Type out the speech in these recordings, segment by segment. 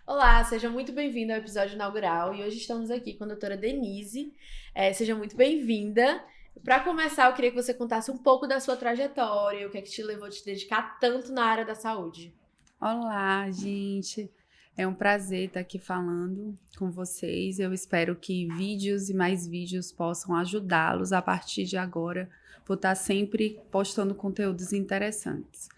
Olá, seja muito bem-vindo ao episódio inaugural e hoje estamos aqui com a doutora Denise. Seja muito bem-vinda. Para começar, eu queria que você contasse um pouco da sua trajetória, o que é que te levou a te dedicar tanto na área da saúde. Olá, gente. É um prazer estar aqui falando com vocês. Eu espero que vídeos e mais vídeos possam ajudá-los a partir de agora, por estar sempre postando conteúdos interessantes.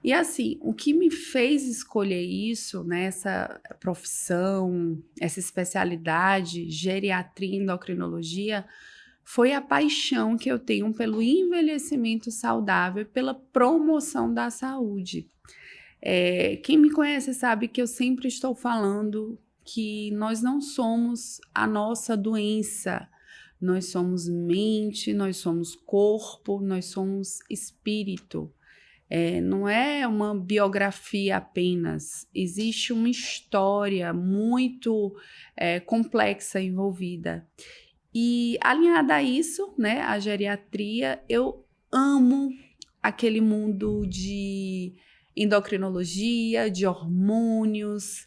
E assim, o que me fez escolher isso, né, essa profissão, essa especialidade, geriatria e endocrinologia, foi a paixão que eu tenho pelo envelhecimento saudável e pela promoção da saúde. Quem me conhece sabe que eu sempre estou falando que nós não somos a nossa doença, nós somos mente, nós somos corpo, nós somos espírito. Não é uma biografia apenas, existe uma história muito complexa envolvida. E alinhada a isso, né, a geriatria, eu amo aquele mundo de endocrinologia, de hormônios,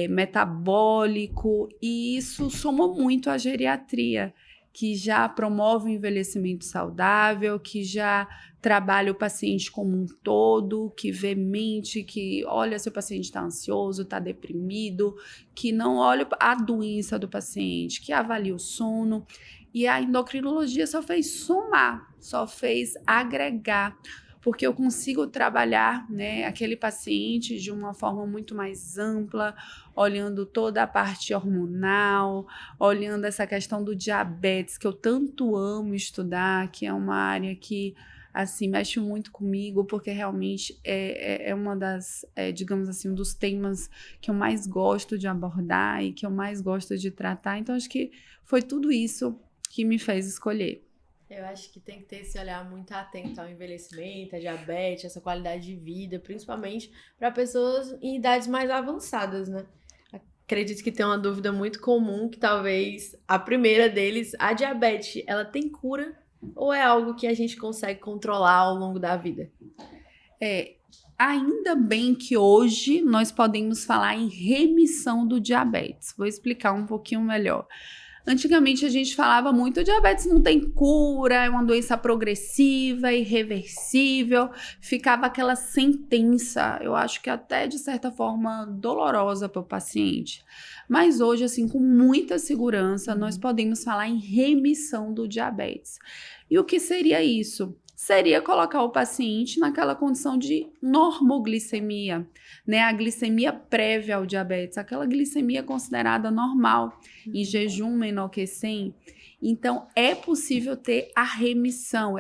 metabólico, e isso somou muito à geriatria, que já promove o envelhecimento saudável, que já trabalha o paciente como um todo, que vê mente, que olha se o paciente está ansioso, está deprimido, que não olha a doença do paciente, que avalia o sono. E a endocrinologia só fez somar, só fez agregar, porque eu consigo trabalhar, né, aquele paciente de uma forma muito mais ampla, olhando toda a parte hormonal, olhando essa questão do diabetes, que eu tanto amo estudar, que é uma área que assim mexe muito comigo, porque realmente é uma das, digamos assim, um dos temas que eu mais gosto de abordar e que eu mais gosto de tratar. Então, acho que foi tudo isso que me fez escolher. Eu acho que tem que ter esse olhar muito atento ao envelhecimento, à diabetes, essa qualidade de vida, principalmente para pessoas em idades mais avançadas, né? Acredito que tem uma dúvida muito comum, que talvez a primeira deles, a diabetes, ela tem cura ou é algo que a gente consegue controlar ao longo da vida? É, Ainda bem que hoje nós podemos falar em remissão do diabetes. Vou explicar um pouquinho melhor. Antigamente a gente falava muito, diabetes não tem cura, é uma doença progressiva, irreversível, ficava aquela sentença, eu acho que até de certa forma dolorosa para o paciente. Mas hoje, assim, com muita segurança, nós podemos falar em remissão do diabetes. E o que seria isso? Seria colocar o paciente naquela condição de normoglicemia, né? A glicemia prévia ao diabetes, aquela glicemia considerada normal, em jejum menor que 100. Então, é possível ter a remissão.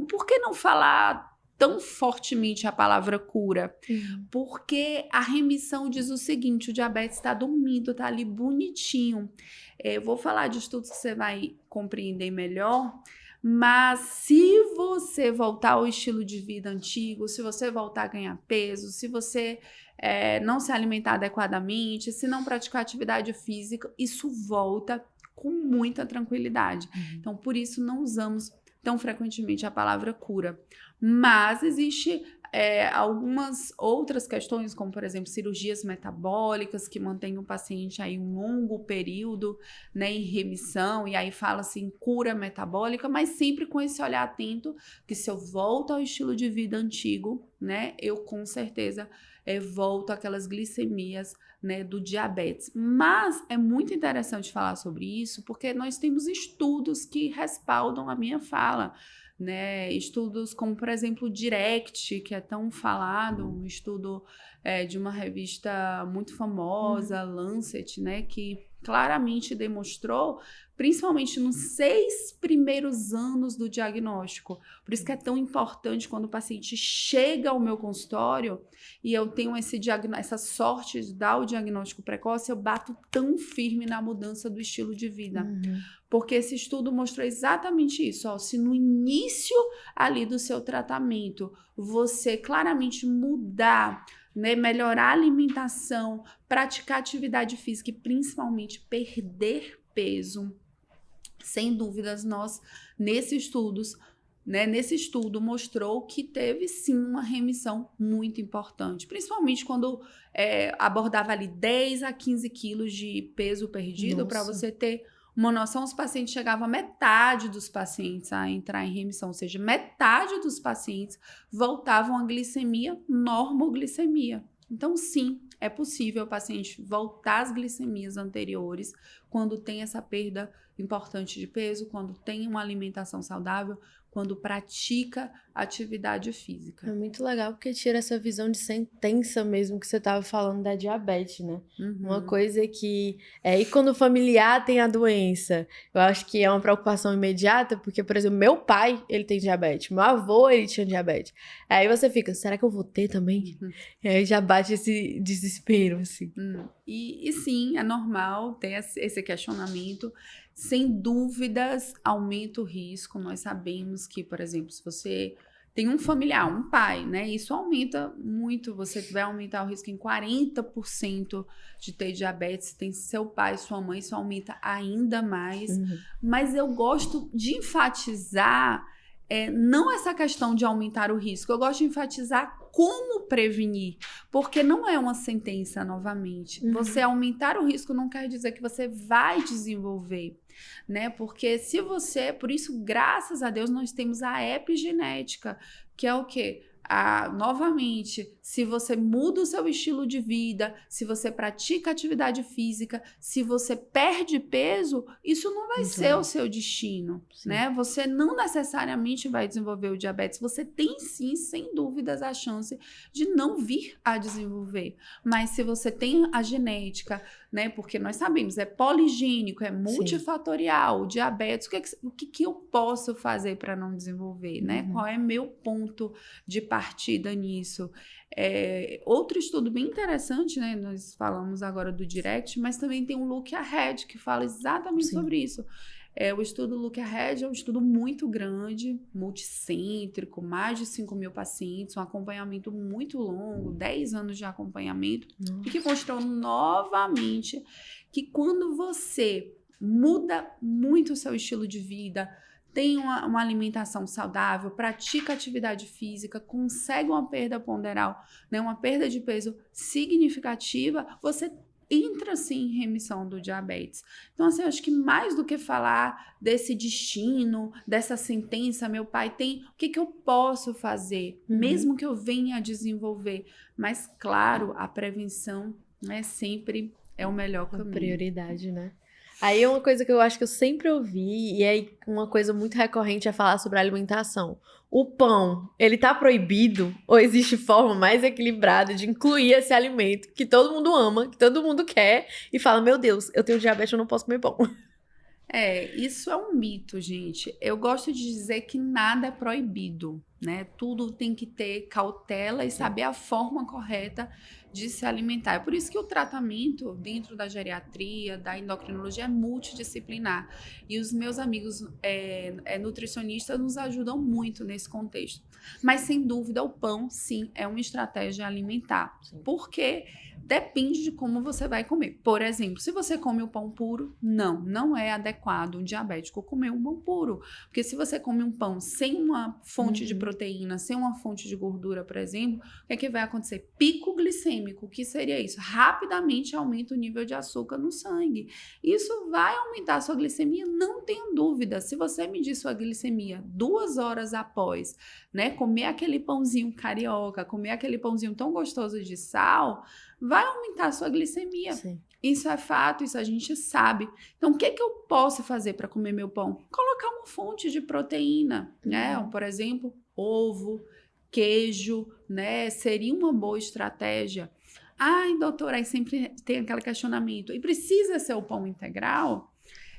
Por que não falar tão fortemente a palavra cura? Uhum. Porque a remissão diz o seguinte: o diabetes está dormindo, está ali bonitinho. Eu vou falar de estudos que você vai compreender melhor. Mas se você voltar ao estilo de vida antigo, se você voltar a ganhar peso, se você não se alimentar adequadamente, se não praticar atividade física, isso volta com muita tranquilidade. Então, por isso, não usamos tão frequentemente a palavra cura. Mas existe algumas outras questões, como, por exemplo, cirurgias metabólicas, que mantêm o paciente aí um longo período, né, em remissão, e aí fala-se em cura metabólica, mas sempre com esse olhar atento, que se eu volto ao estilo de vida antigo, né, eu com certeza volto àquelas glicemias, né, do diabetes. Mas é muito interessante falar sobre isso, porque nós temos estudos que respaldam a minha fala, né? Estudos como, por exemplo, o Direct, que é tão falado, um estudo de uma revista muito famosa, Lancet, né? Que claramente demonstrou, principalmente nos 6 primeiros anos do diagnóstico. Por isso que é tão importante quando o paciente chega ao meu consultório e eu tenho essa sorte de dar o diagnóstico precoce, eu bato tão firme na mudança do estilo de vida. Porque esse estudo mostrou exatamente isso. Ó, se no início ali do seu tratamento você claramente mudar, né, melhorar a alimentação, praticar atividade física e principalmente perder peso, sem dúvidas, nós, nesses estudos, né, nesse estudo mostrou que teve sim uma remissão muito importante, principalmente quando abordava ali 10 a 15 quilos de peso perdido. Para Nossa. você ter uma noção, os pacientes chegavam a metade dos pacientes a entrar em remissão, ou seja, metade dos pacientes voltavam à glicemia, normoglicemia. Então, sim, é possível o paciente voltar às glicemias anteriores quando tem essa perda importante de peso, quando tem uma alimentação saudável, quando pratica atividade física. É muito legal porque tira essa visão de sentença mesmo que você estava falando da diabetes, né? Uma coisa que... E quando o familiar tem a doença, eu acho que é uma preocupação imediata, porque, por exemplo, meu pai, ele tem diabetes, meu avô, ele tinha diabetes. Aí você fica, será que eu vou ter também? E aí já bate esse desespero, assim. E sim, é normal ter esse questionamento. Sem dúvidas, aumenta o risco. Nós sabemos que, por exemplo, se você tem um familiar, um pai, né? Isso aumenta muito. Você vai aumentar o risco em 40% de ter diabetes. Se tem seu pai, sua mãe, isso aumenta ainda mais. Mas eu gosto de enfatizar não essa questão de aumentar o risco. Eu gosto de enfatizar como prevenir, porque não é uma sentença novamente. Você aumentar o risco não quer dizer que você vai desenvolver, né? Porque se você, por isso, graças a Deus, nós temos a epigenética, que é o quê? Novamente, se você muda o seu estilo de vida, se você pratica atividade física, se você perde peso, isso não vai ser o seu destino, né? Você não necessariamente vai desenvolver o diabetes, você tem sim, sem dúvidas, a chance de não vir a desenvolver. Mas se você tem a genética, né? Porque nós sabemos, é poligênico, é multifatorial, o diabetes, o que eu posso fazer para não desenvolver, né? Qual é meu ponto de partida nisso? Outro estudo bem interessante, né? Nós falamos agora do Direct, mas também tem um Look Ahead que fala exatamente sobre isso. O estudo Look Ahead é um estudo muito grande, multicêntrico, mais de 5.000 pacientes, um acompanhamento muito longo, 10 anos de acompanhamento, e que mostrou novamente que quando você muda muito o seu estilo de vida, tem uma alimentação saudável, pratica atividade física, consegue uma perda ponderal, né, uma perda de peso significativa, você entra sim em remissão do diabetes. Então, assim, eu acho que mais do que falar desse destino, dessa sentença, meu pai tem, o que eu posso fazer, mesmo que eu venha a desenvolver? Mas, claro, a prevenção, né, sempre é o melhor caminho. Prioridade, né? Aí uma coisa que eu acho que eu sempre ouvi, e aí uma coisa muito recorrente é falar sobre alimentação. O pão, ele tá proibido? Ou existe forma mais equilibrada de incluir esse alimento que todo mundo ama, que todo mundo quer, e fala, meu Deus, eu tenho diabetes, eu não posso comer pão. Isso é um mito, gente. Eu gosto de dizer que nada é proibido, né? Tudo tem que ter cautela e saber a forma correta de se alimentar. É por isso que o tratamento dentro da geriatria, da endocrinologia, é multidisciplinar. E os meus amigos nutricionistas nos ajudam muito nesse contexto. Mas, sem dúvida, o pão, sim, é uma estratégia alimentar. Porque depende de como você vai comer. Por exemplo, se você come o pão puro, não é adequado um diabético comer um pão puro. Porque se você come um pão sem uma fonte de proteína, sem uma fonte de gordura, por exemplo, o que vai acontecer? Pico glicêmico. O que seria isso? Rapidamente aumenta o nível de açúcar no sangue. Isso vai aumentar a sua glicemia, não tenha dúvida. Se você medir sua glicemia 2 horas após, né, comer aquele pãozinho carioca, comer aquele pãozinho tão gostoso de sal, vai aumentar a sua glicemia. Isso é fato, isso a gente sabe. Então, o que eu posso fazer para comer meu pão? Colocar uma fonte de proteína, né? Por exemplo, ovo, queijo, né? Seria uma boa estratégia. Ai, doutora, aí sempre tem aquele questionamento. E precisa ser o pão integral?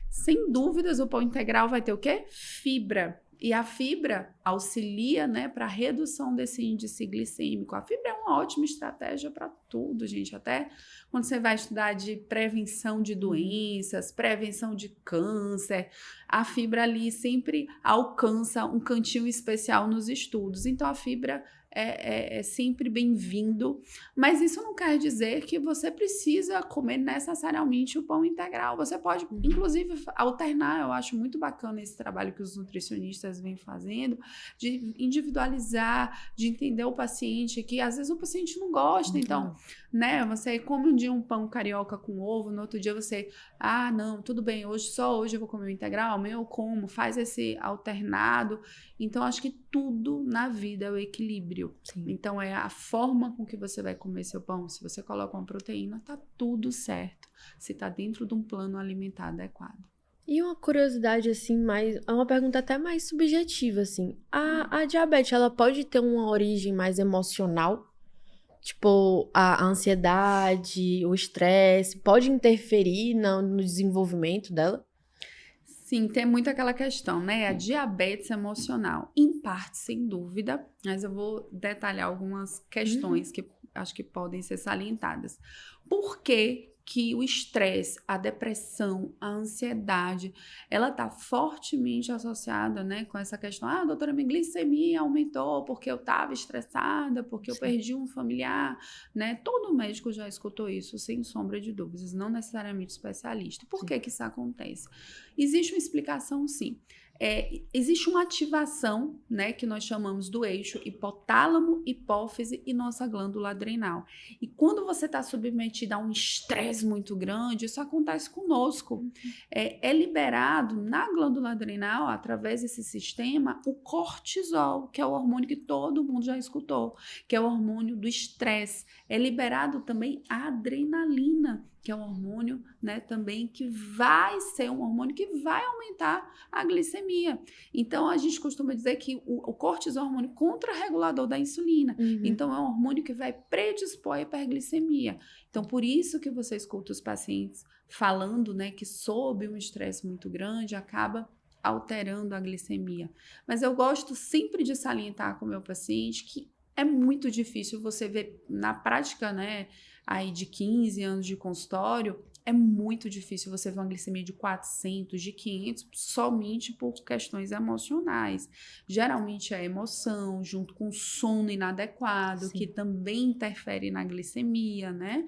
Sem dúvidas, o pão integral vai ter o quê? Fibra. E a fibra auxilia, né, para a redução desse índice glicêmico. A fibra é uma ótima estratégia para tudo, gente. Até quando você vai estudar de prevenção de doenças, prevenção de câncer, a fibra ali sempre alcança um cantinho especial nos estudos. Então, a fibra é sempre bem-vindo, mas isso não quer dizer que você precisa comer necessariamente o pão integral. Você pode, inclusive, alternar. Eu acho muito bacana esse trabalho que os nutricionistas vêm fazendo, de individualizar, de entender o paciente, que às vezes o paciente não gosta, então, né, você come um dia um pão carioca com ovo, no outro dia você, não, tudo bem, só hoje eu vou comer o integral, amanhã eu como, faz esse alternado. Então, acho que tudo na vida é o equilíbrio. Sim. Então, é a forma com que você vai comer seu pão. Se você coloca uma proteína, tá tudo certo. Se tá dentro de um plano alimentar adequado. E uma curiosidade, assim, é uma pergunta até mais subjetiva, assim. A diabetes, ela pode ter uma origem mais emocional? Tipo, a ansiedade, o estresse, pode interferir no desenvolvimento dela? Sim, tem muito aquela questão, né? A diabetes emocional, em parte, sem dúvida, mas eu vou detalhar algumas questões que acho que podem ser salientadas. Por que que o estresse, a depressão, a ansiedade, ela está fortemente associada, né, com essa questão, doutora, minha glicemia aumentou porque eu estava estressada, porque eu perdi um familiar, né? Todo médico já escutou isso, sem sombra de dúvidas, não necessariamente especialista. Por que que isso acontece? Existe uma explicação, sim. Existe uma ativação, né, que nós chamamos do eixo hipotálamo, hipófise e nossa glândula adrenal. E quando você está submetido a um estresse muito grande, isso acontece conosco. É liberado na glândula adrenal, através desse sistema, o cortisol, que é o hormônio que todo mundo já escutou, que é o hormônio do estresse. É liberado também a adrenalina, que é um hormônio, né, também que vai ser um hormônio que vai aumentar a glicemia. Então, a gente costuma dizer que o cortisol é um hormônio contrarregulador da insulina. Então, é um hormônio que vai predispor a hiperglicemia. Então, por isso que você escuta os pacientes falando, né, que sob um estresse muito grande, acaba alterando a glicemia. Mas eu gosto sempre de salientar com o meu paciente que é muito difícil você ver na prática, né, aí de 15 anos de consultório, é muito difícil você ver uma glicemia de 400, de 500, somente por questões emocionais. Geralmente é a emoção, junto com sono inadequado, que também interfere na glicemia, né?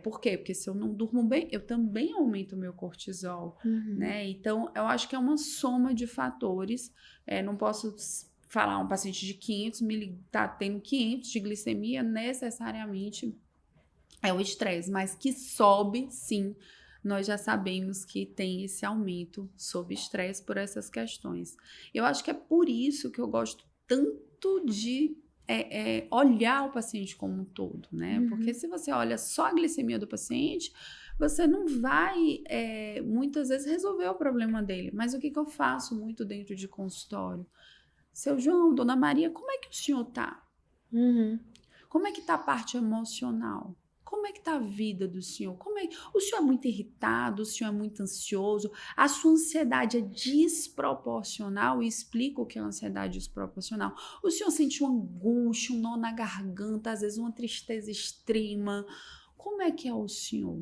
Por quê? Porque se eu não durmo bem, eu também aumento o meu cortisol, né? Então, eu acho que é uma soma de fatores. Não posso falar um paciente de 500 tá tendo 500 de glicemia, necessariamente é o estresse, mas que sobe, sim, nós já sabemos que tem esse aumento sob estresse por essas questões. Eu acho que é por isso que eu gosto tanto de olhar o paciente como um todo, né? Porque se você olha só a glicemia do paciente, você não vai, muitas vezes, resolver o problema dele. Mas o que eu faço muito dentro de consultório? Seu João, Dona Maria, como é que o senhor tá? Como é que tá a parte emocional? Como é que tá a vida do senhor? O senhor é muito irritado? O senhor é muito ansioso? A sua ansiedade é desproporcional? E explico o que é ansiedade desproporcional. O senhor sente uma angústia, um nó na garganta, às vezes uma tristeza extrema. Como é que é o senhor?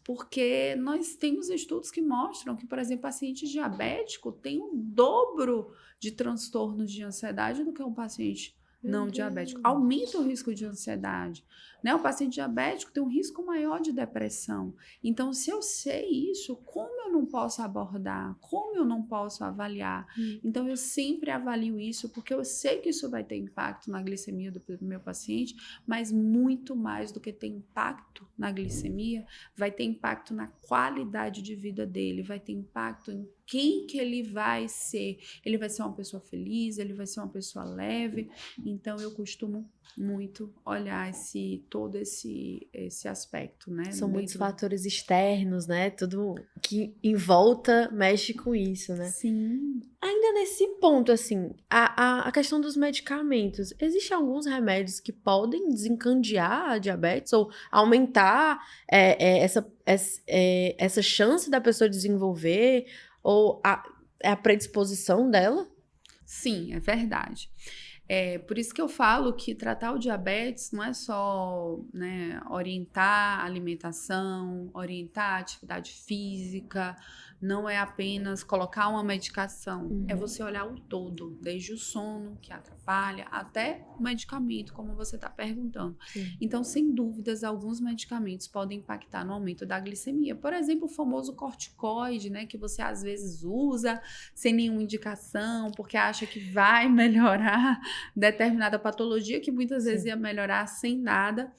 Porque nós temos estudos que mostram que, por exemplo, paciente diabético tem um dobro de transtornos de ansiedade do que um paciente não diabético. Aumenta o risco de ansiedade, né? O paciente diabético tem um risco maior de depressão. Então, se eu sei isso, como eu não posso abordar? Como eu não posso avaliar? Então, eu sempre avalio isso, porque eu sei que isso vai ter impacto na glicemia do meu paciente, mas muito mais do que ter impacto na glicemia, vai ter impacto na qualidade de vida dele, vai ter impacto em quem que ele vai ser. Ele vai ser uma pessoa feliz, ele vai ser uma pessoa leve. Então, eu costumo muito olhar todo esse aspecto, né? São muitos fatores externos, né? Tudo que em volta mexe com isso, né? Sim. Ainda nesse ponto, assim, a questão dos medicamentos. Existem alguns remédios que podem desencadear a diabetes ou aumentar essa chance da pessoa desenvolver ou a predisposição dela? Sim, é verdade. Por isso que eu falo que tratar o diabetes não é só, né, orientar a alimentação, orientar a atividade física, não é apenas colocar uma medicação, é você olhar o todo, desde o sono, que atrapalha, até o medicamento, como você está perguntando. Sim. Então, sem dúvidas, alguns medicamentos podem impactar no aumento da glicemia. Por exemplo, o famoso corticoide, né, que você às vezes usa sem nenhuma indicação, porque acha que vai melhorar determinada patologia, que muitas vezes ia melhorar sem nada.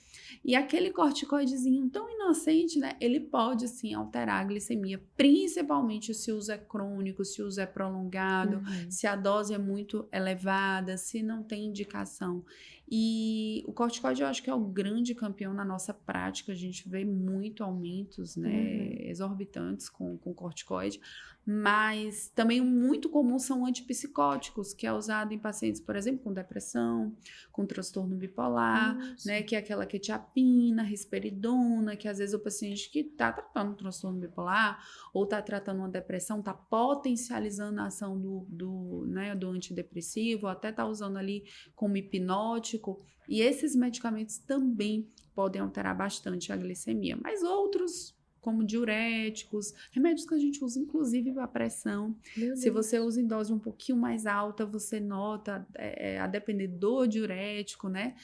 E aquele corticoidezinho tão inocente, né? Ele pode sim alterar a glicemia, principalmente se o uso é crônico, se o uso é prolongado, se a dose é muito elevada, se não tem indicação. E o corticoide eu acho que é o grande campeão na nossa prática. A gente vê muito aumentos, né, exorbitantes com corticoide, mas também muito comum são antipsicóticos, que é usado em pacientes, por exemplo, com depressão, com transtorno bipolar, né, que é aquela quetiapina, risperidona, que às vezes o paciente que está tratando um transtorno bipolar ou está tratando uma depressão, está potencializando a ação do antidepressivo, ou até está usando ali como hipnótico, e esses medicamentos também podem alterar bastante a glicemia, mas outros, como diuréticos, remédios que a gente usa inclusive para pressão. Se você usa em dose um pouquinho mais alta, você nota, a depender do diurético, né?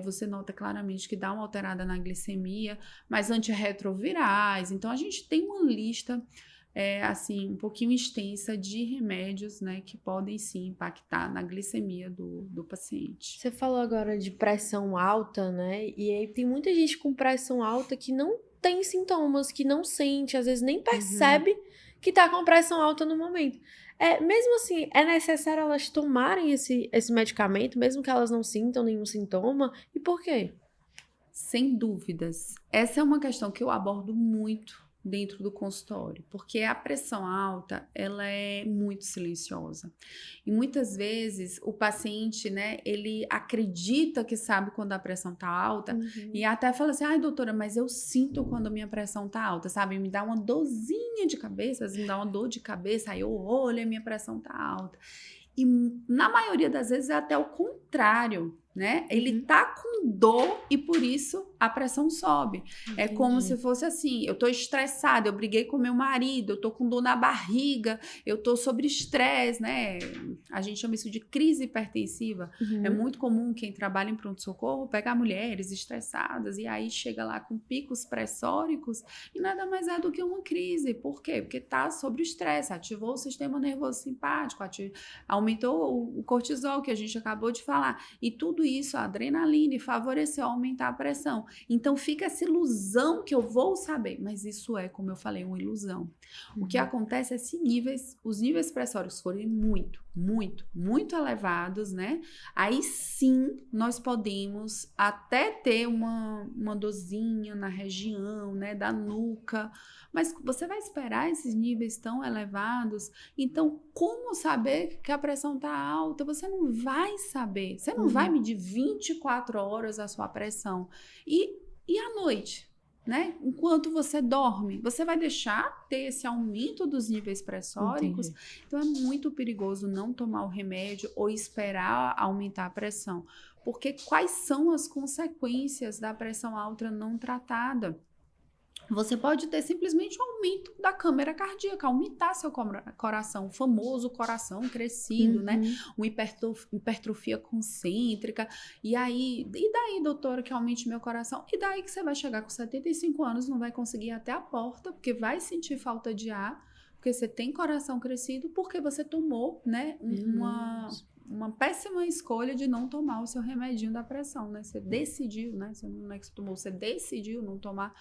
Você nota claramente que dá uma alterada na glicemia, mas antirretrovirais. Então, a gente tem uma lista assim, um pouquinho extensa de remédios, né, que podem sim impactar na glicemia do paciente. Você falou agora de pressão alta, né? E aí tem muita gente com pressão alta que não tem sintomas, que não sente, às vezes nem percebe que tá com pressão alta no momento. Mesmo assim, é necessário elas tomarem esse medicamento, mesmo que elas não sintam nenhum sintoma? E por quê? Sem dúvidas. Essa é uma questão que eu abordo muito dentro do consultório, porque a pressão alta, ela é muito silenciosa. E muitas vezes o paciente, né, ele acredita que sabe quando a pressão tá alta e até fala assim: "Ai, doutora, mas eu sinto quando a minha pressão tá alta, sabe? Me dá uma dorzinha de cabeça, me dá uma dor de cabeça, aí eu olho e a minha pressão tá alta". E na maioria das vezes é até o contrário, né? Ele tá com dor e por isso a pressão sobe. É como se fosse assim: eu tô estressada, eu briguei com meu marido, eu tô com dor na barriga, eu tô sob estresse, né? A gente chama isso de crise hipertensiva. É muito comum quem trabalha em pronto-socorro pegar mulheres estressadas e aí chega lá com picos pressóricos e nada mais é do que uma crise. Por quê? Porque tá sob estresse, ativou o sistema nervoso simpático, aumentou o cortisol, que a gente acabou de falar, e tudo isso, a adrenalina, favoreceu aumentar a pressão. Então fica essa ilusão que eu vou saber, mas isso é, como eu falei, uma ilusão. O que acontece é se os níveis pressóricos forem muito elevados, né? Aí sim nós podemos até ter uma dorzinha na região, né, da nuca, mas você vai esperar esses níveis tão elevados? Então, como saber que a pressão está alta? Você não vai saber. Você não vai medir 24 horas a sua pressão. E à noite, né? Enquanto você dorme, você vai deixar ter esse aumento dos níveis pressóricos? Então, é muito perigoso não tomar o remédio ou esperar aumentar a pressão. Porque quais são as consequências da pressão alta não tratada? Você pode ter simplesmente um aumento da câmara cardíaca, aumentar seu coração, o famoso coração crescido, né? Uma hipertrofia concêntrica. E daí, doutora, que aumente meu coração? E daí que você vai chegar com 75 anos, não vai conseguir ir até a porta, porque vai sentir falta de ar, porque você tem coração crescido, porque você tomou, né, uma péssima escolha de não tomar o seu remedinho da pressão, né? Você decidiu, né? Não é que você tomou, você decidiu não tomar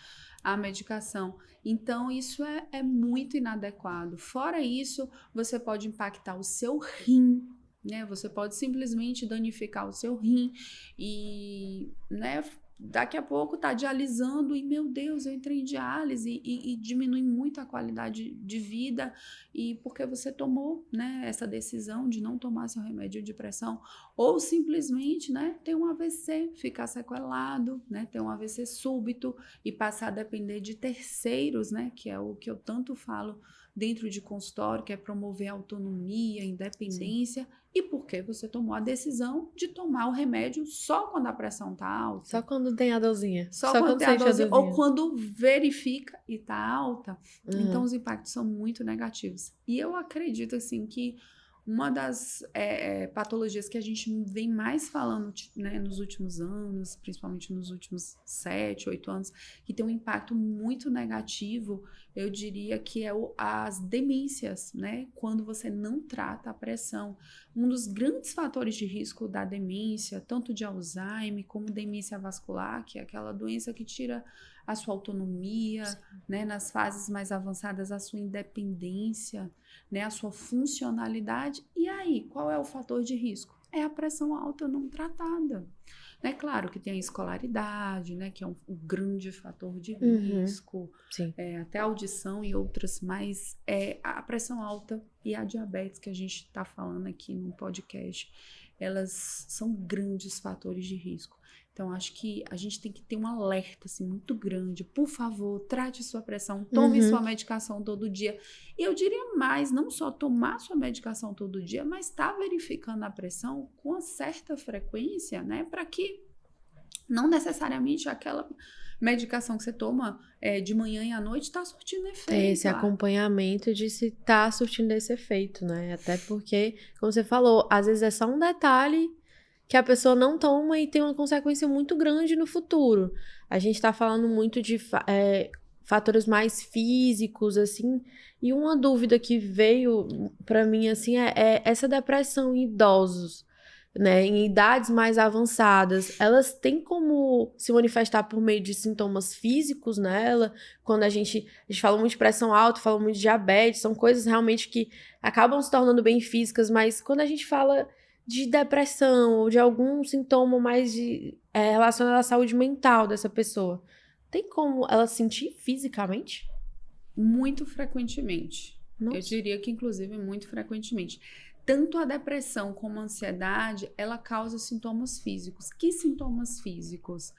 a medicação. Então, isso é muito inadequado. Fora isso, você pode impactar o seu rim, né? Você pode simplesmente danificar o seu rim e, né, daqui a pouco tá dialisando e, meu Deus, eu entrei em diálise e diminui muito a qualidade de vida, e porque você tomou, né, essa decisão de não tomar seu remédio de pressão, ou simplesmente, né, ter um AVC, ficar sequelado, né, ter um AVC súbito e passar a depender de terceiros, né, que é o que eu tanto falo dentro de consultório, que é promover autonomia, independência. e porque você tomou a decisão de tomar o remédio só quando a pressão tá alta. Só quando tem a dorzinha. Só quando tem a sente a dose, ou dorzinha. quando verifica e tá alta. Então, Uhum. os impactos são muito negativos. E eu acredito, assim, que uma das patologias que a gente vem mais falando, né, nos últimos anos, principalmente nos últimos 7, 8 anos, que tem um impacto muito negativo, eu diria que é as demências, né? Quando você não trata a pressão. Um dos grandes fatores de risco da demência, tanto de Alzheimer como demência vascular, que é aquela doença que tira a sua autonomia, né, nas fases mais avançadas, a sua independência, né, a sua funcionalidade. E aí, qual é o fator de risco? É a pressão alta não tratada. É claro que tem a escolaridade, né, que é um grande fator de risco, Sim. até a audição e outras, mas a pressão alta e a diabetes que a gente está falando aqui no podcast, elas são grandes fatores de risco. Então, acho que a gente tem que ter um alerta assim, muito grande. Por favor, trate sua pressão, tome sua medicação todo dia. E eu diria mais, não só tomar sua medicação todo dia, mas estar verificando a pressão com uma certa frequência, né? Para que não necessariamente aquela medicação que você toma de manhã e à noite está surtindo efeito. Tem esse acompanhamento de se tá surtindo esse efeito, né? Até porque, como você falou, às vezes é só um detalhe que a pessoa não toma e tem uma consequência muito grande no futuro. A gente tá falando muito de fatores mais físicos, assim, e uma dúvida que veio pra mim, assim, é essa depressão em idosos, né, em idades mais avançadas, elas têm como se manifestar por meio de sintomas físicos nela? Quando a gente fala muito de pressão alta, fala muito de diabetes, são coisas realmente que acabam se tornando bem físicas, mas quando a gente fala de depressão ou de algum sintoma mais relacionado à saúde mental dessa pessoa, tem como ela sentir fisicamente? Muito frequentemente. Nossa. Eu diria que, inclusive, muito frequentemente. Tanto a depressão como a ansiedade, ela causa sintomas físicos. Que sintomas físicos?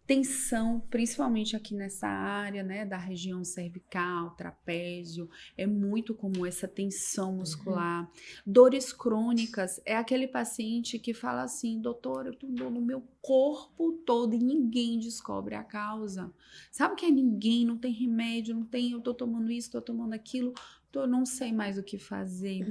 Tensão, principalmente aqui nessa área, né, da região cervical, trapézio, é muito comum essa tensão muscular. Dores crônicas, é aquele paciente que fala assim, doutor, eu tô com dor no meu corpo todo e ninguém descobre a causa. Sabe o que é ninguém? Não tem remédio, não tem, eu tô tomando isso, tô tomando aquilo, eu não sei mais o que fazer.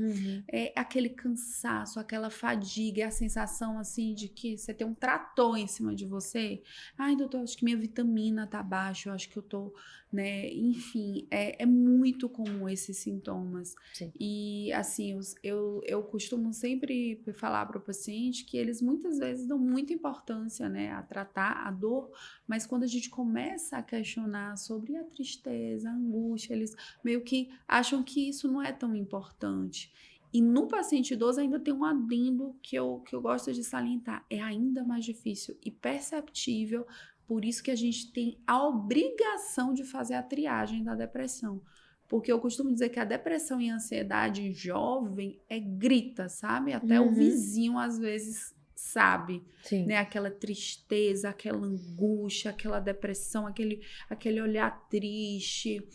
É aquele cansaço, aquela fadiga, é a sensação assim de que você tem um trator em cima de você. Ai, doutor, acho que minha vitamina tá baixa, eu acho que eu tô, né? Enfim, é muito comum esses sintomas. Sim. E assim, eu costumo sempre falar para o paciente que eles muitas vezes dão muita importância, né, a tratar a dor, mas quando a gente começa a questionar sobre a tristeza, a angústia, eles meio que acham que isso não é tão importante. E no paciente idoso ainda tem um adendo que eu gosto de salientar. É ainda mais difícil e perceptível, por isso que a gente tem a obrigação de fazer a triagem da depressão. Porque eu costumo dizer que a depressão e a ansiedade jovem grita, sabe? Até o vizinho às vezes sabe, Sim. né? Aquela tristeza, aquela angústia, aquela depressão, aquele olhar triste,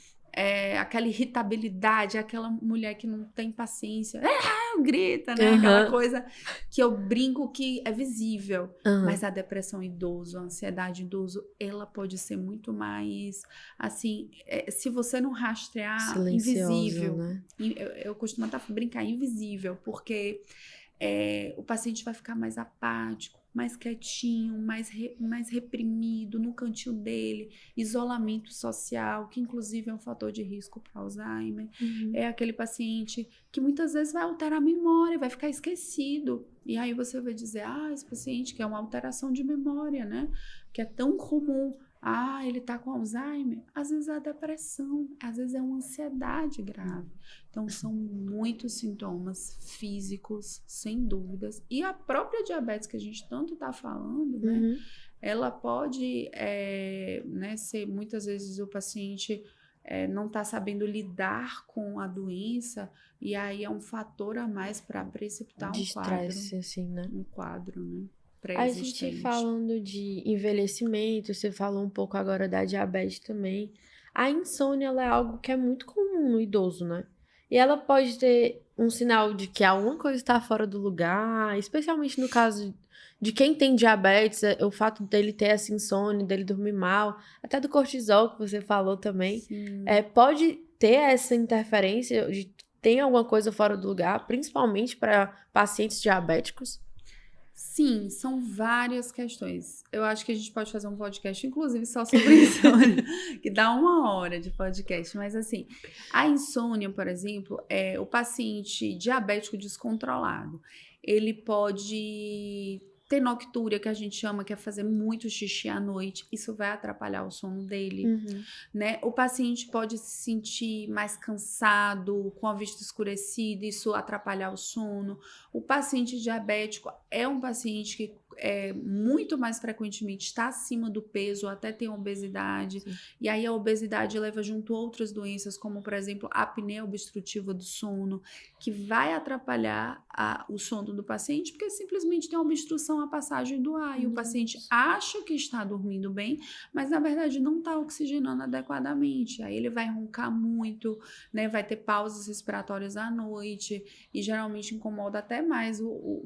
aquela irritabilidade, aquela mulher que não tem paciência, grita, né? Aquela coisa que eu brinco que é visível. Mas a depressão idoso, a ansiedade idoso, ela pode ser muito mais, assim, se você não rastrear, silenciosa, invisível. né? Eu costumo até brincar invisível, porque o paciente vai ficar mais apático, mais quietinho, mais reprimido no cantinho dele, isolamento social, que inclusive é um fator de risco para Alzheimer. É aquele paciente que muitas vezes vai alterar a memória, vai ficar esquecido. E aí você vai dizer, esse paciente que é uma alteração de memória, né? Que é tão comum. Ele tá com Alzheimer. Às vezes é a depressão, às vezes é uma ansiedade grave. Então, são muitos sintomas físicos, sem dúvidas. E a própria diabetes que a gente tanto tá falando, né? Ela pode né, ser, muitas vezes, o paciente não tá sabendo lidar com a doença, e aí é um fator a mais para precipitar de estresse, assim, né? Um quadro, né? A gente falando de envelhecimento, você falou um pouco agora da diabetes também. A insônia, ela é algo que é muito comum no idoso, né? E ela pode ter um sinal de que alguma coisa está fora do lugar, especialmente no caso de quem tem diabetes, o fato dele ter essa insônia, dele dormir mal, até do cortisol que você falou também, Sim. pode ter essa interferência de tem alguma coisa fora do lugar, principalmente para pacientes diabéticos? Sim, são várias questões. Eu acho que a gente pode fazer um podcast, inclusive, só sobre insônia, que dá 1 hora de podcast. Mas, assim, a insônia, por exemplo, é o paciente diabético descontrolado. Ele pode ter noctúria, que a gente chama, que é fazer muito xixi à noite. Isso vai atrapalhar o sono dele. Uhum. Né? O paciente pode se sentir mais cansado, com a vista escurecida, isso atrapalhar o sono. O paciente diabético é um paciente que muito mais frequentemente está acima do peso, até tem obesidade. Sim. E aí a obesidade leva junto outras doenças, como por exemplo a apneia obstrutiva do sono, que vai atrapalhar o sono do paciente, porque simplesmente tem uma obstrução à passagem do ar. E o paciente acha que está dormindo bem, mas na verdade não está oxigenando adequadamente. Aí ele vai roncar muito, né? Vai ter pausas respiratórias à noite e geralmente incomoda até mais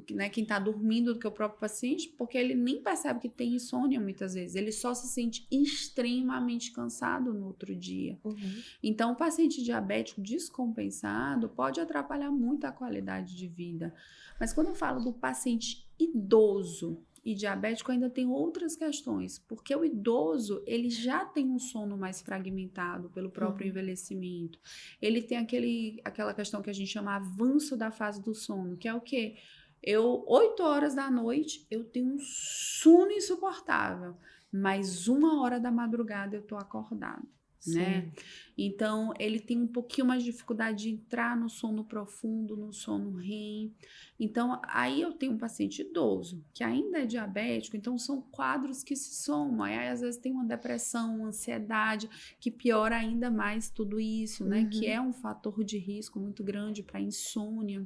né, quem está dormindo do que o próprio paciente, porque ele nem percebe que tem insônia muitas vezes. Ele só se sente extremamente cansado no outro dia. Uhum. Então, o paciente diabético descompensado pode atrapalhar muito a qualidade de vida. Mas quando eu falo do paciente idoso e diabético, ainda tem outras questões, porque o idoso, ele já tem um sono mais fragmentado pelo próprio envelhecimento. Ele tem aquela questão que a gente chama avanço da fase do sono, que é o quê? 8 horas da noite, eu tenho um sono insuportável, mas 1 hora da madrugada eu tô acordado. Né? Então, ele tem um pouquinho mais de dificuldade de entrar no sono profundo, no sono REM. Então, aí eu tenho um paciente idoso, que ainda é diabético, então são quadros que se somam. Aí, às vezes, tem uma depressão, uma ansiedade, que piora ainda mais tudo isso, né? Que é um fator de risco muito grande para insônia,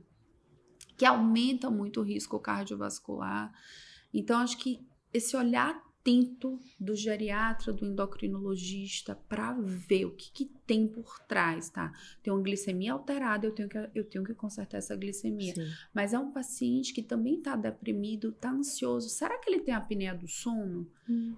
que aumenta muito o risco cardiovascular. Então, acho que esse olhar atento do geriatra, do endocrinologista, para ver o que tem por trás, tá? Tem uma glicemia alterada, eu tenho que consertar essa glicemia. Sim. Mas é um paciente que também está deprimido, está ansioso. Será que ele tem apneia do sono?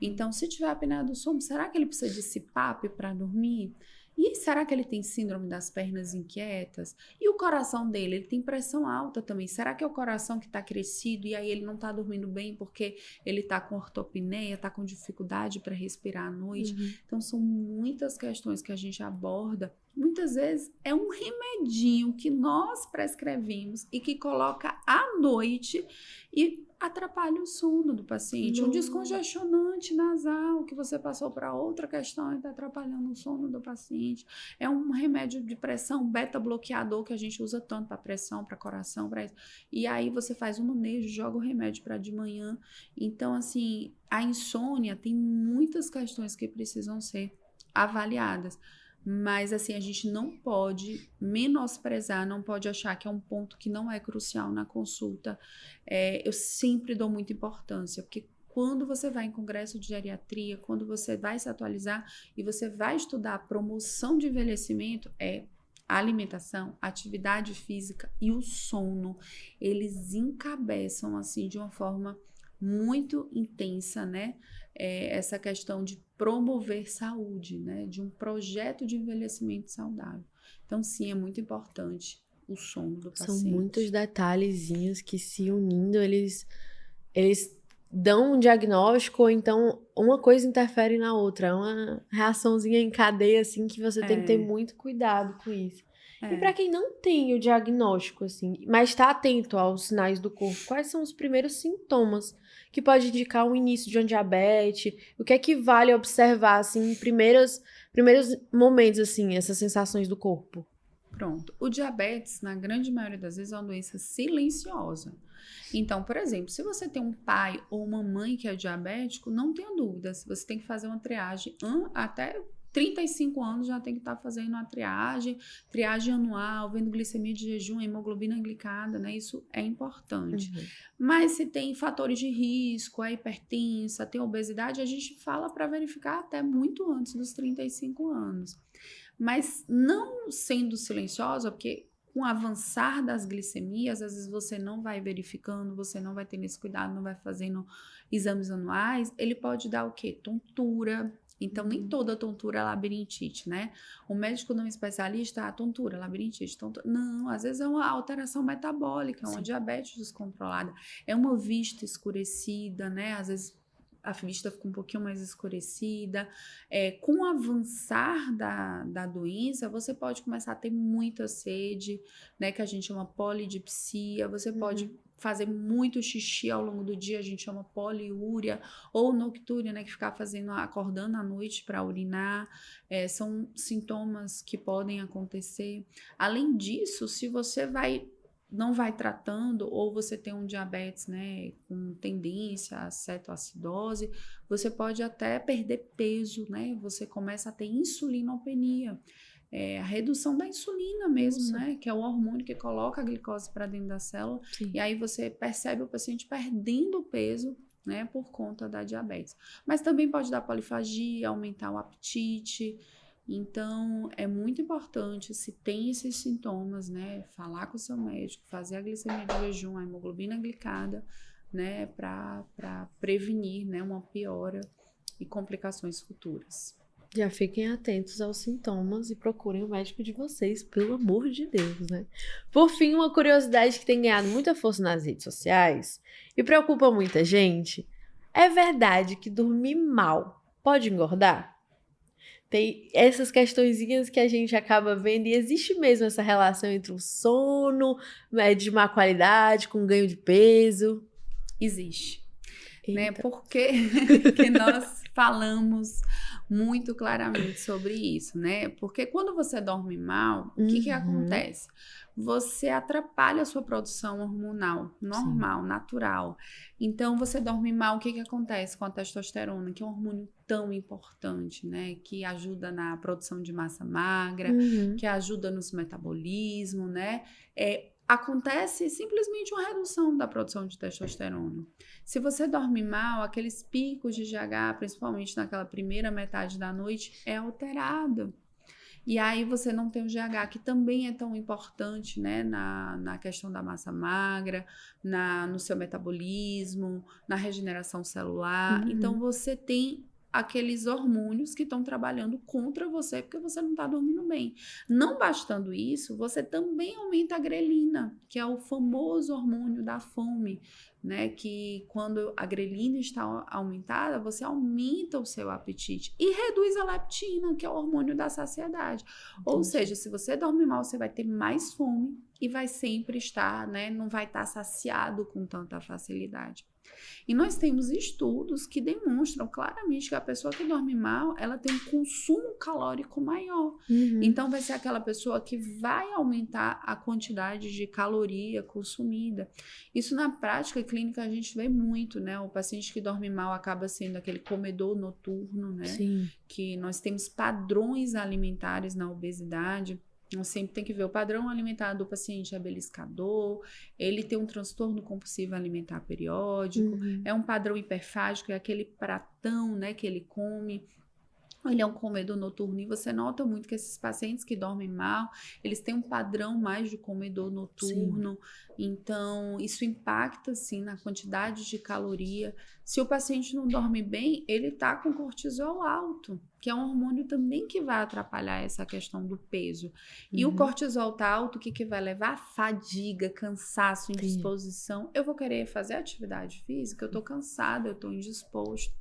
Então, se tiver apneia do sono, será que ele precisa de CPAP para dormir? E será que ele tem síndrome das pernas inquietas? E o coração dele? Ele tem pressão alta também. Será que é o coração que está crescido e aí ele não está dormindo bem porque ele está com ortopneia, está com dificuldade para respirar à noite? Então, são muitas questões que a gente aborda. Muitas vezes é um remedinho que nós prescrevemos e que coloca à noite e atrapalha o sono do paciente. Um descongestionante nasal que você passou para outra questão e está atrapalhando o sono do paciente. É um remédio de pressão, beta-bloqueador, que a gente usa tanto para pressão, para coração, para isso. E aí você faz um manejo, joga o remédio para de manhã. Então, assim, a insônia tem muitas questões que precisam ser avaliadas. Mas, assim, a gente não pode menosprezar, não pode achar que é um ponto que não é crucial na consulta. Eu sempre dou muita importância, porque quando você vai em congresso de geriatria, quando você vai se atualizar e você vai estudar a promoção de envelhecimento, a alimentação, a atividade física e o sono, eles encabeçam, assim, de uma forma muito intensa, né? Essa questão de promover saúde, né? De um projeto de envelhecimento saudável. Então, sim, é muito importante o sono do paciente. São muitos detalhezinhos que, se unindo, eles dão um diagnóstico, ou então uma coisa interfere na outra. É uma reaçãozinha em cadeia, assim, que você tem que ter muito cuidado com isso. E para quem não tem o diagnóstico, assim, mas está atento aos sinais do corpo, quais são os primeiros sintomas que pode indicar o início de uma diabetes? O que é que vale observar, assim, em primeiros momentos, assim, essas sensações do corpo? Pronto. O diabetes, na grande maioria das vezes, é uma doença silenciosa. Então, por exemplo, se você tem um pai ou uma mãe que é diabético, não tenha dúvidas, você tem que fazer uma triagem até 35 anos já tem que estar fazendo uma triagem anual, vendo glicemia de jejum, hemoglobina glicada, né? Isso é importante. Mas se tem fatores de risco, é hipertensa, tem obesidade, a gente fala para verificar até muito antes dos 35 anos. mas não sendo silenciosa, porque com o avançar das glicemias, às vezes você não vai verificando, você não vai tendo esse cuidado, não vai fazendo exames anuais, ele pode dar o quê? Tontura. Então, nem toda tontura é labirintite, né? O médico não especialista, tontura, labirintite, tontura. Não, às vezes é uma alteração metabólica, é uma diabetes descontrolada, é uma vista escurecida, né? Às vezes a vista fica um pouquinho mais escurecida. Com o avançar da doença, você pode começar a ter muita sede, né? Que a gente chama polidipsia. Você pode fazer muito xixi ao longo do dia, a gente chama poliúria, ou noctúria, né? Que ficar acordando à noite para urinar. São sintomas que podem acontecer. Além disso, se você não vai tratando, ou você tem um diabetes, né, com tendência a cetoacidose, você pode até perder peso, né? Você começa a ter insulinopenia, a redução da insulina mesmo, né? Que é o hormônio que coloca a glicose para dentro da célula. Sim. E aí você percebe o paciente perdendo peso, né, por conta da diabetes. Mas também pode dar polifagia, aumentar o apetite. Então, é muito importante, se tem esses sintomas, né, falar com o seu médico, fazer a glicemia de jejum, a hemoglobina glicada, né, para prevenir, né, uma piora e complicações futuras. Já fiquem atentos aos sintomas e procurem o médico de vocês, pelo amor de Deus, né? Por fim, uma curiosidade que tem ganhado muita força nas redes sociais e preocupa muita gente, é verdade que dormir mal pode engordar? Tem essas questõezinhas que a gente acaba vendo e existe mesmo essa relação entre o sono, né, de má qualidade com ganho de peso? Existe. Né? Por que nós falamos muito claramente sobre isso, né? Porque quando você dorme mal, o que acontece? Você atrapalha a sua produção hormonal normal, natural. Então, você dorme mal, o que acontece com a testosterona, que é um hormônio tão importante, né? Que ajuda na produção de massa magra, que ajuda nos metabolismo, né? Acontece simplesmente uma redução da produção de testosterona. Se você dorme mal, aqueles picos de GH, principalmente naquela primeira metade da noite, é alterado. E aí você não tem o GH, que também é tão importante, né, na questão da massa magra, no seu metabolismo, na regeneração celular. Então você tem aqueles hormônios que estão trabalhando contra você porque você não está dormindo bem. Não bastando isso, você também aumenta a grelina, que é o famoso hormônio da fome, né? Que quando a grelina está aumentada, você aumenta o seu apetite e reduz a leptina, que é o hormônio da saciedade. Ou seja, se você dorme mal, você vai ter mais fome e vai sempre estar, né? Não vai estar saciado com tanta facilidade. E nós temos estudos que demonstram claramente que a pessoa que dorme mal, ela tem um consumo calórico maior. Então, vai ser aquela pessoa que vai aumentar a quantidade de caloria consumida. Isso na prática clínica a gente vê muito, né? O paciente que dorme mal acaba sendo aquele comedor noturno, né? Sim. Que nós temos padrões alimentares na obesidade. Nós sempre tem que ver o padrão alimentar do paciente é beliscador, ele tem um transtorno compulsivo alimentar periódico, é um padrão hiperfágico, é aquele pratão, né, que ele come. Ele é um comedor noturno e você nota muito que esses pacientes que dormem mal, eles têm um padrão mais de comedor noturno. Sim. Então, isso impacta, sim, na quantidade de caloria. Se o paciente não dorme bem, ele tá com cortisol alto, que é um hormônio também que vai atrapalhar essa questão do peso. E o cortisol tá alto, o que vai levar? Fadiga, cansaço, indisposição. Eu vou querer fazer atividade física, eu tô cansada, eu tô indisposto.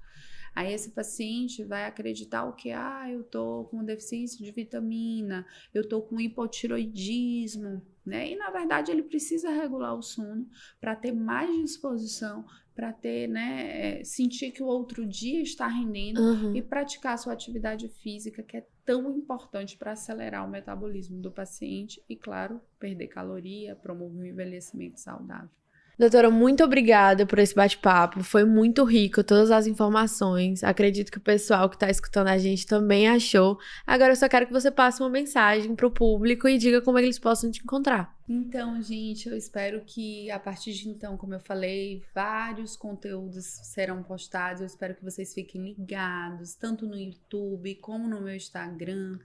Aí esse paciente vai acreditar o que? Eu tô com deficiência de vitamina, eu tô com hipotiroidismo, né? E na verdade ele precisa regular o sono para ter mais disposição, para ter, né, sentir que o outro dia está rendendo e praticar a sua atividade física, que é tão importante para acelerar o metabolismo do paciente e, claro, perder caloria, promover um envelhecimento saudável. Doutora, muito obrigada por esse bate-papo, foi muito rico, todas as informações, acredito que o pessoal que está escutando a gente também achou. Agora eu só quero que você passe uma mensagem para o público e diga como é que eles possam te encontrar. Então, gente, eu espero que a partir de então, como eu falei, vários conteúdos serão postados, eu espero que vocês fiquem ligados, tanto no YouTube como no meu Instagram.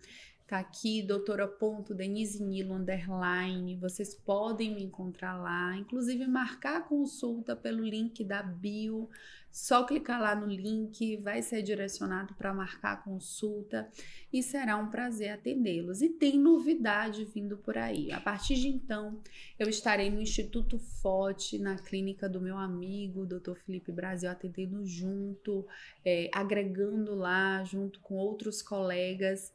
tá aqui, doutora.denisenilo_, vocês podem me encontrar lá, inclusive marcar a consulta pelo link da bio, só clicar lá no link, vai ser direcionado para marcar a consulta e será um prazer atendê-los. E tem novidade vindo por aí. A partir de então, eu estarei no Instituto Forte, na clínica do meu amigo, Dr. Felipe Brasil, atendendo junto, agregando lá, junto com outros colegas.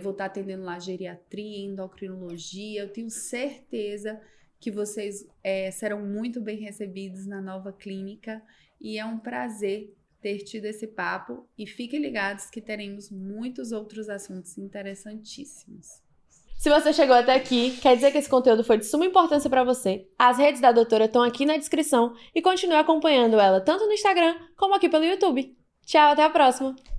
Vou estar atendendo lá geriatria, endocrinologia. Eu tenho certeza que vocês serão muito bem recebidos na nova clínica e é um prazer ter tido esse papo e fiquem ligados que teremos muitos outros assuntos interessantíssimos. Se você chegou até aqui, quer dizer que esse conteúdo foi de suma importância para você. As redes da doutora estão aqui na descrição e continue acompanhando ela tanto no Instagram como aqui pelo YouTube. Tchau, até a próxima!